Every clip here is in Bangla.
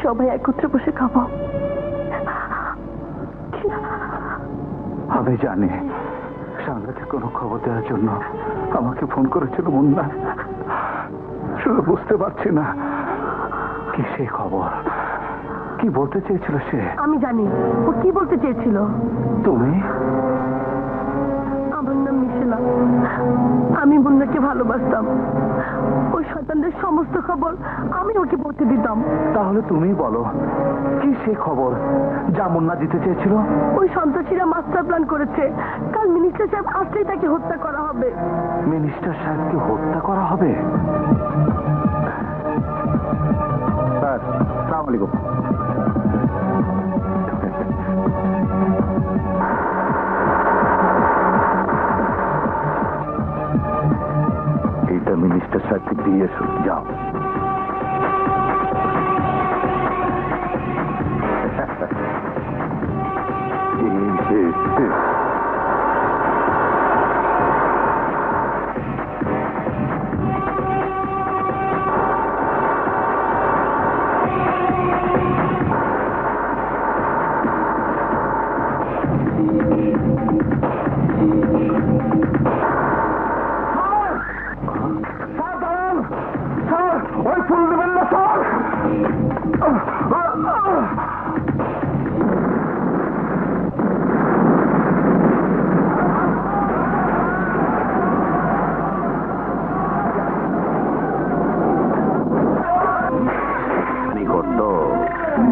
সবাই একত্রে বসে খাবো। আমি জানি সামলাকে কোনো খবর দেওয়ার জন্য আমাকে ফোন করেছিল মুন্না, শুধু বুঝতে পারছি না কি সেই খবর, কি বলতে চেয়েছিল সে। আমি জানি ও কি বলতে চেয়েছিল। তুমি? আমার নাম মিশেলা, আমি মুন্নাকে ভালোবাসতাম। ওই শয়তানদের সমস্ত খবর আমি ওকে পৌঁছে দিতাম। তাহলে তুমি বলো কি সেই খবর যা মুন্না দিতে চেয়েছিল? ওই সন্ত্রাসীরা মাস্টার প্ল্যান করেছে, কাল মিনিস্টার সাহেব আসলেই তাকে হত্যা করা হবে। মিনিস্টার সাহেবকে হত্যা করা হবে? স্যার, আসসালামু আলাইকুম। এইটা মিনিস্টার সাহেবকে দিয়ে এসো, যাও। ওই ফুল দেবেন না স্যার।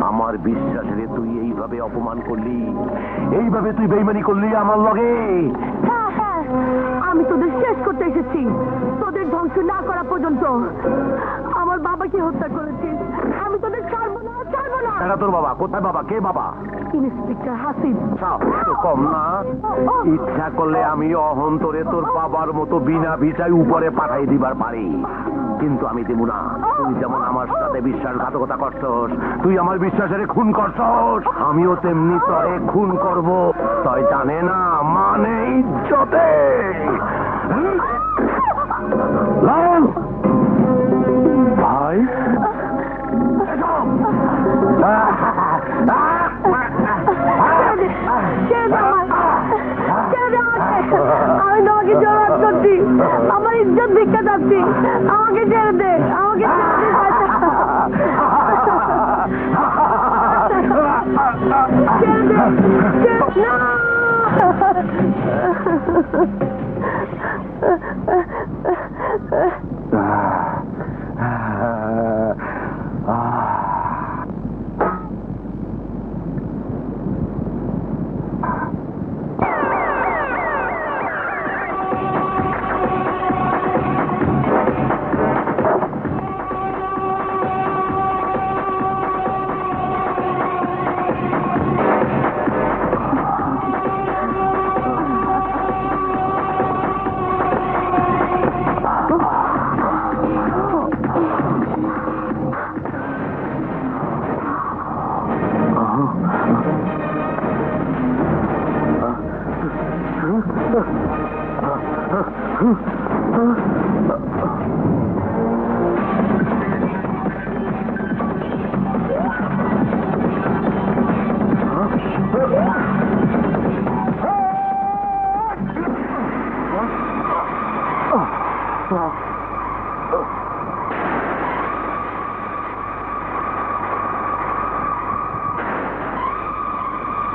আমার বিশ্বাসে তুই এইভাবে অপমান করলি, এইভাবে তুই বেইমানি করলি আমার লগে। হ্যাঁ হ্যাঁ, আমি তোদের শেষ করতে এসেছি, তোদের ধ্বংস না করা পর্যন্ত। আমার বাবাকে হত্যা করেছিস, আমি তোদের ছাড়বো না, ছাড়বো না। এটা তোর বাবা? কোথায় বাবা? কে বাবা? ইন্সপেক্টর হাসিব। তো কম না, ইচ্ছা করলে আমি অহন্তরে তোর বাবার মতো বিনা ভিসায় উপরে পাঠাই দিবার পারি, কিন্তু আমি দেব না। তুই যেমন আমার সাথে বিশ্বাসঘাতকতা করছস, তুই আমার বিশ্বাসের খুন করছস, আমিও তেমনি তরে খুন করব। তাই জানে না মানে ইজ্জতে। লাল ভাই, আমি তোমাকে জবাব করছি, আমার ইজ্জত ভিক্ষা যাচ্ছি, আমাকে ছেড়ে দে, আমাকে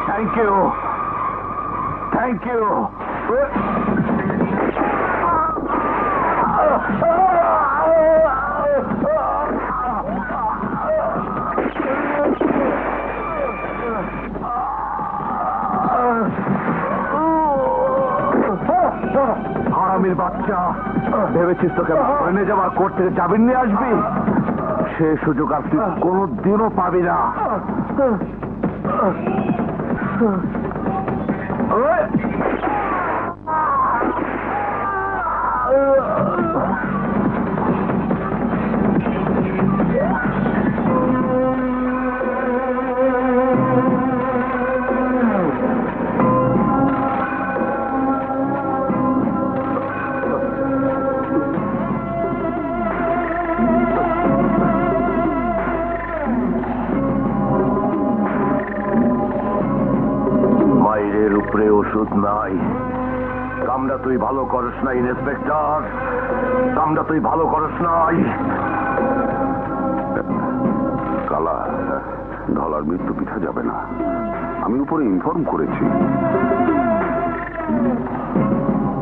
Thank you. Thank you. হারামির বাচ্চা, ভেবেছিস তোকে ট্রেনে যাওয়ার কোর্ট থেকে জামিন নিয়ে আসবি? সে সুযোগ আর তুই কোনোদিনও পাবি না। উপরে ওষুধ নাই। কামটা তুই ভালো করস নাই ইন্সপেক্টর, কামটা তুই ভালো করস নাই। কালা, ধলার মৃত্যু পিঠা যাবে না। আমি উপরে ইনফর্ম করেছি।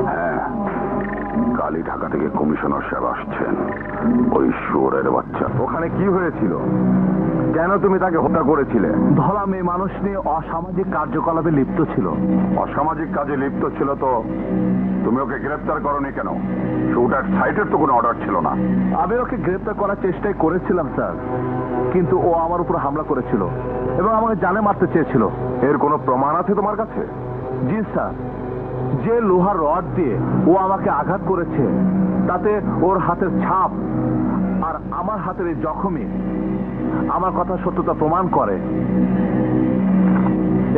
হ্যাঁ, কালই ঢাকা থেকে কমিশনার সাহেব আসছেন। ওই শুয়োরের বাচ্চা। ওখানে কি হয়েছিল? কেন তুমি তাকে হত্যা করেছিলে? ধলা মেয়ে মানুষ নিয়ে অসামাজিক কার্যকলাপে লিপ্ত ছিল। অসামাজিক কাজে লিপ্ত ছিল তো তুমি ওকে গ্রেফতার করনি কেন? শুট অ্যাট সাইটের তো কোনো অর্ডার ছিল না। আমি ওকে গ্রেফতার করার চেষ্টাই করেছিলাম স্যার, কিন্তু ও আমার উপর হামলা করেছিল এবং আমাকে জানে মারতে চেয়েছিল। এর কোনো প্রমাণ আছে তোমার কাছে? জি স্যার, যে লোহার রড দিয়ে ও আমাকে আঘাত করেছে তাতে ওর হাতের ছাপ আর আমার হাতের এই জখমই আমার কথা সত্যতা প্রমাণ করে।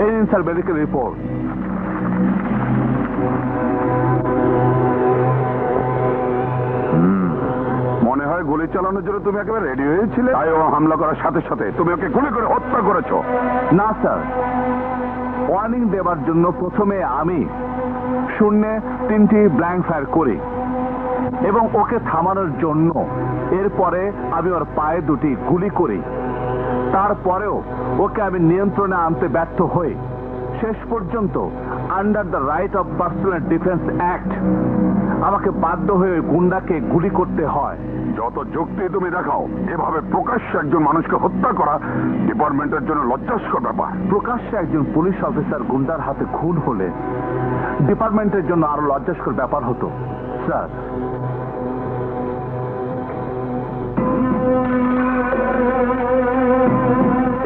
এই নিন স্যার মেডিকেল রিপোর্ট। মনে হয় গুলি চালানোর জন্য তুমি একেবারে রেডি হয়েছিলে, তাই ও হামলা করার সাথে সাথে তুমি ওকে গুলি করে হত্যা করেছো। না স্যার, ওয়ার্নিং দেবার জন্য প্রথমে আমি শূন্যে 3টি ব্ল্যাঙ্ক ফায়ার করি এবং ওকে থামানোর জন্য এরপরে আমি ওর পায়ে 2টি গুলি করি। তারপরেও ওকে আমি নিয়ন্ত্রণে আনতে ব্যর্থ হই। শেষ পর্যন্ত under the right of personal defence act আমাকে বাধ্য হয়ে ওই গুন্ডাকে গুলি করতে হয়। যত যুক্তি তুমি দেখাও, এভাবে প্রকাশ্যে একজন মানুষকে হত্যা করা ডিপার্টমেন্টের জন্য লজ্জাস্কর ব্যাপার। প্রকাশ্যে একজন পুলিশ অফিসার গুন্ডার হাতে খুন হলে ডিপার্টমেন্টের জন্য আরো লজ্জাস্কর ব্যাপার হতো স্যার।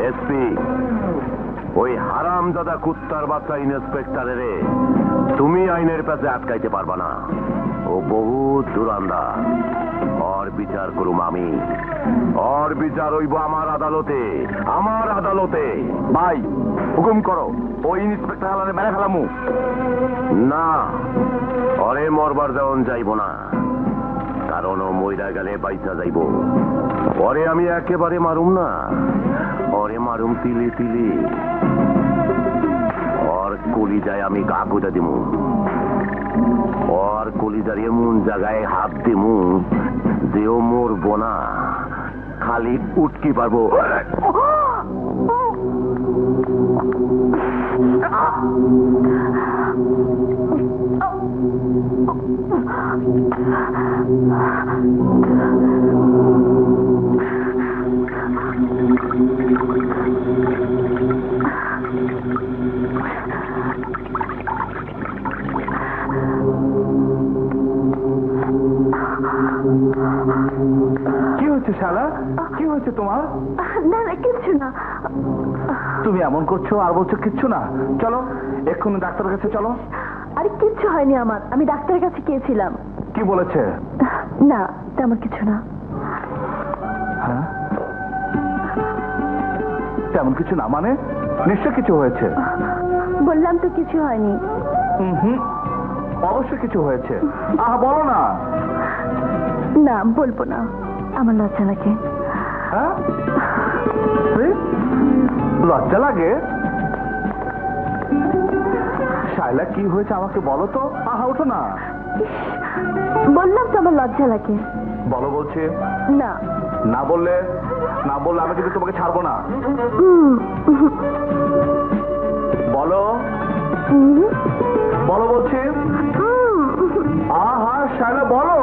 এসপি, ওই হারামজাদা কুত্তার বাচ্চা ইন্সপেক্টরের তুমি আইনের কাছে আটকাইতে পারবা না। ও বহুত দুরান্দা। ওর বিচার করুম আমি। ওর বিচার হইব আমার আদালতে, আমার আদালতে। ভাই হুকুম করো, ওই ইন্সপেক্টর হালারে মেরে ফেলামু। না, ওরে মরবার দেওয়ান যাইব না, কারণ ও মইরা গেলে পয়সা যাইব। ওরে আমি একেবারে মারুম না, ওরে মারুম তিলে তিলে। ওর কলিজায় আমি কাকুটা দিমু, ওর কলিজার এমন জায়গায় হাত দিমু যে ও মরবো না, খালি উটকি পারবো। কি হচ্ছে শালা? কি হচ্ছে তোমার? না না, কিচ্ছু না। তুমি এমন করছো আর বলছো কিচ্ছু না। চলো এক্ষুনি ডাক্তারের কাছে চলো। আরে কিচ্ছু হয়নি আমার, আমি ডাক্তারের কাছে গিয়েছিলাম। কি বলেছে? না, তেমন কিছু না। হ্যাঁ, তেমন কিছু না মানে? নিশ্চয় কিছু হয়েছে। বললাম তো কিছু হয়নি। হুম, অবশ্যই কিছু হয়েছে। আহা বলো না। না, বলবো না, আমার লজ্জা লাগে। হ্যাঁ, লজ্জা লাগে? শাইলা কি হয়েছে আমাকে বলো তো। আহা ওঠো না। বললাম তো আমার লজ্জা লাগে। বলো বলছি। না। না বললে আমি কিন্তু তোমাকে ছাড়বো না। বলো বলো বলছি। আহা শাইলা বলো।